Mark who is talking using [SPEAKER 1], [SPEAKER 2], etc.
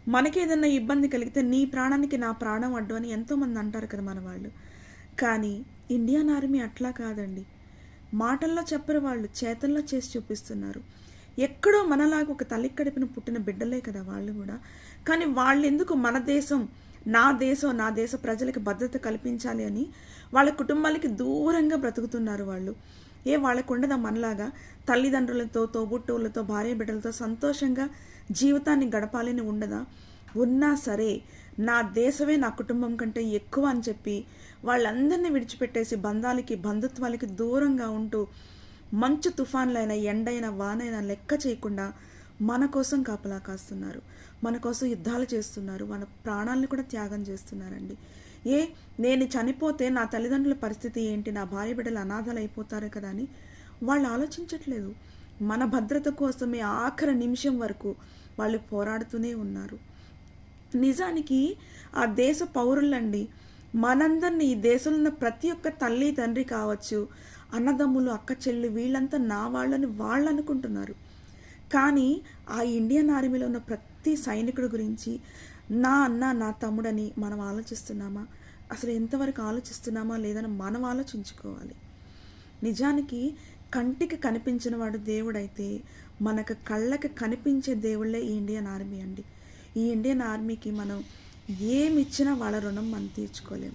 [SPEAKER 1] మనకేదన్నా ఇబ్బంది కలిగితే నీ ప్రాణానికి నా ప్రాణం అడ్డు అని ఎంతోమంది అంటారు కదా మన వాళ్ళు. కానీ ఇండియన్ ఆర్మీ అట్లా కాదండి. మాటల్లో చెప్పరు, వాళ్ళు చేతల్లో చేసి చూపిస్తున్నారు. ఎక్కడో మనలాగా ఒక తల్లి కడుపున పుట్టిన బిడ్డలే కదా వాళ్ళు కూడా. కానీ వాళ్ళు ఎందుకు మన దేశం, నా దేశ ప్రజలకు భద్రత కల్పించాలి అని వాళ్ళ కుటుంబాలకి దూరంగా బ్రతుకుతున్నారు వాళ్ళు. వాళ్ళకు ఉండదా మనలాగా తల్లిదండ్రులతో, తోబుట్టువులతో, భార్య బిడ్డలతో సంతోషంగా జీవితాన్ని గడపాలని ఉండదా? ఉన్నా సరే నా దేశమే నా కుటుంబం కంటే ఎక్కువ అని చెప్పి వాళ్ళందరినీ విడిచిపెట్టేసి బంధాలకి, బంధుత్వాలకి దూరంగా ఉంటూ మంచు తుఫాన్లైనా, ఎండైనా, వానైనా లెక్క చేయకుండా మన కోసం కాపలా కాస్తున్నారు, మన కోసం యుద్ధాలు చేస్తున్నారు, మన ప్రాణాలను కూడా త్యాగం చేస్తున్నారండి. నేను చనిపోతే నా తల్లిదండ్రుల పరిస్థితి ఏంటి, నా భార్య బిడ్డలు అనాథలు అయిపోతారు కదా అని వాళ్ళు ఆలోచించట్లేదు. మన భద్రత కోసమే ఆఖరి నిమిషం వరకు వాళ్ళు పోరాడుతూనే ఉన్నారు. నిజానికి ఆ దేశ పౌరులండి, మనందరినీ, ఈ దేశంలో ఉన్న ప్రతి ఒక్క తల్లి తండ్రి కావచ్చు, అన్నదమ్ములు, అక్క చెల్లి, వీళ్ళంతా నా వాళ్ళని వాళ్ళు అనుకుంటున్నారు. కానీ ఆ ఇండియన్ ఆర్మీలో ఉన్న ప్రతి సైనికుడి గురించి నా అన్న, నా తమ్ముడని మనం ఆలోచిస్తున్నామా? అసలు ఎంతవరకు ఆలోచిస్తున్నామా లేదని మనం ఆలోచించుకోవాలి. నిజానికి కంటికి కనిపించిన వాడు దేవుడైతే మనకు కళ్ళకి కనిపించే దేవుళ్ళే ఈ ఇండియన్ ఆర్మీ అండి. ఈ ఇండియన్ ఆర్మీకి మనం ఏమిచ్చినా వాళ్ళ రుణం మనం తీర్చుకోలేం.